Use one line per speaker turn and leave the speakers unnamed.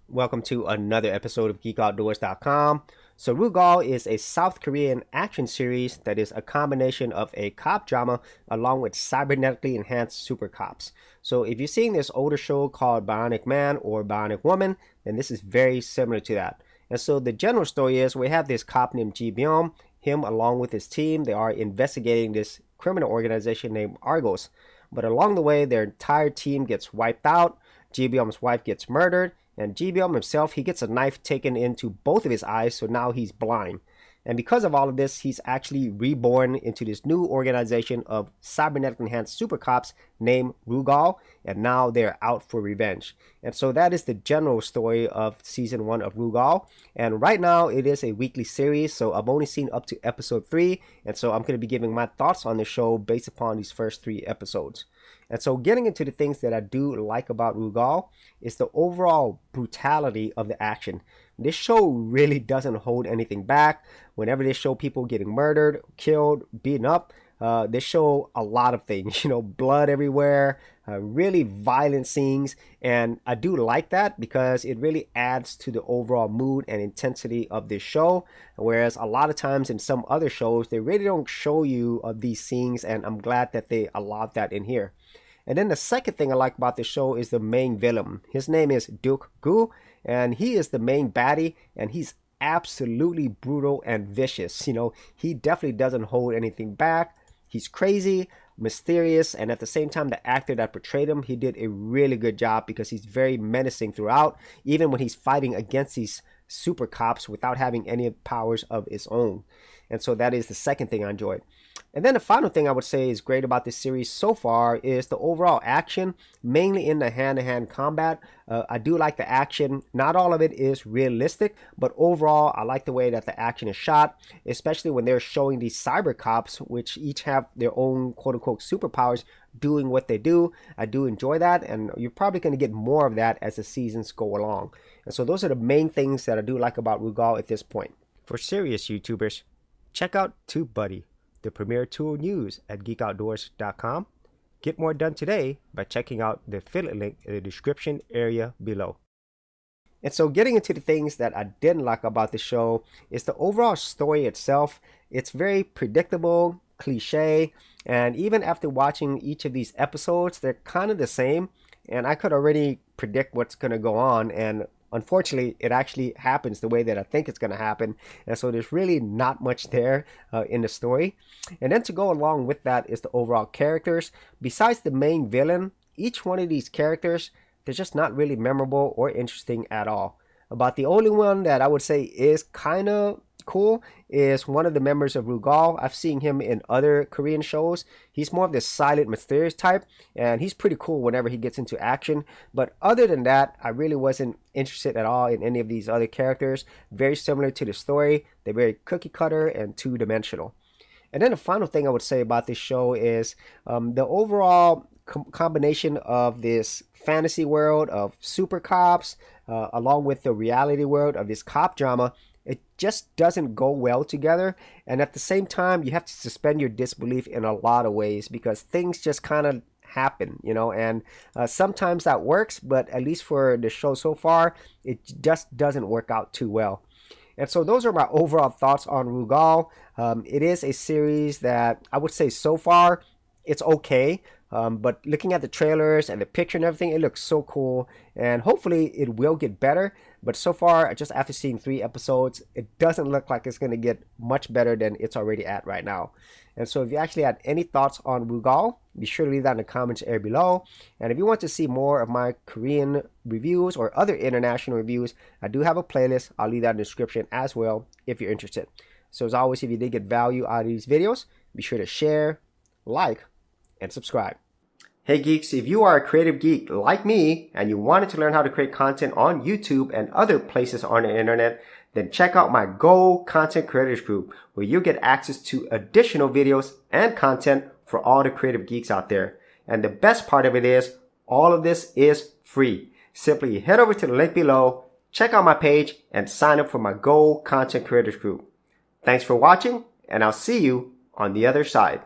Welcome to another episode of GeekOutdoors.com. So Rugal is a South Korean action series that is a combination of a cop drama along with cybernetically enhanced super cops. So if you're seeing this older show called Bionic Man or Bionic Woman, then this is very similar to that. And so the general story is we have this cop named Ji-wan. Him along with his team, they are investigating this criminal organization named Argos. But along the way, their entire team gets wiped out. Ji-wan's wife gets murdered. And Ji-wan himself, he gets a knife taken into both of his eyes, so now he's blind. And because of all of this, he's actually reborn into this new organization of cybernetic enhanced super cops named Rugal, and now they're out for revenge. And so that is the general story of season 1 of Rugal. And right now it is a weekly series, so I've only seen up to episode 3, and so I'm going to be giving my thoughts on the show based upon these first 3 episodes. And so getting into the things that I do like about Rugal is the overall brutality of the action. This show really doesn't hold anything back. Whenever they show people getting murdered, killed, beaten up, they show a lot of things, blood everywhere, really violent scenes. And I do like that because it really adds to the overall mood and intensity of this show. Whereas a lot of times in some other shows, they really don't show you these scenes. And I'm glad that they allowed that in here. And then the second thing I like about the show is the main villain. His name is Deukgu, and he is the main baddie, and he's absolutely brutal and vicious. He definitely doesn't hold anything back. He's crazy, mysterious, and at the same time, the actor that portrayed him, he did a really good job because he's very menacing throughout, even when he's fighting against these super cops without having any powers of his own. And so that is the second thing I enjoyed. And then the final thing I would say is great about this series so far is the overall action, mainly in the hand-to-hand combat. I do like the action. Not all of it is realistic, but overall, I like the way that the action is shot, especially when they're showing these Cybercops, which each have their own quote-unquote superpowers, doing what they do. I do enjoy that, and you're probably going to get more of that as the seasons go along. And so those are the main things that I do like about Rugal at this point. For serious YouTubers, check out TubeBuddy, the premier tool news at geekoutdoors.com. Get more done today by checking out the affiliate link in the description area below. And so getting into the things that I didn't like about the show is the overall story itself. It's very predictable, cliche, and even after watching each of these episodes, they're kind of the same, and I could already predict what's going to go on, and unfortunately, it actually happens the way that I think it's going to happen. And so there's really not much there in the story. And then to go along with that is the overall characters. Besides the main villain, each one of these characters, they're just not really memorable or interesting at all. About the only one that I would say is kind of cool is one of the members of Rugal. I've seen him in other Korean shows. He's more of this silent, mysterious type, and he's pretty cool whenever he gets into action. But other than that, I really wasn't interested at all in any of these other characters. Very similar to the story. They're very cookie cutter and two-dimensional. And then the final thing I would say about this show is the overall combination of this fantasy world of super cops along with the reality world of this cop drama. It just doesn't go well together, and at the same time you have to suspend your disbelief in a lot of ways because things just kind of happen, and sometimes that works, but at least for the show so far, it just doesn't work out too well. And so those are my overall thoughts on Rugal. It is a series that I would say so far it's okay. But looking at the trailers and the picture and everything, it looks so cool, and hopefully it will get better. But so far, just after seeing 3 episodes, it doesn't look like it's going to get much better than it's already at right now. And so if you actually had any thoughts on Rugal, be sure to leave that in the comments area below. And if you want to see more of my Korean reviews or other international reviews, I do have a playlist. I'll leave that in the description as well if you're interested. So as always, if you did get value out of these videos, be sure to share, like, and subscribe. Hey geeks, if you are a creative geek like me and you wanted to learn how to create content on YouTube and other places on the internet, then check out my Go Content Creators group where you get access to additional videos and content for all the creative geeks out there. And the best part of it is all of this is free. Simply head over to the link below, check out my page, and sign up for my Go Content Creators group. Thanks for watching, and I'll see you on the other side.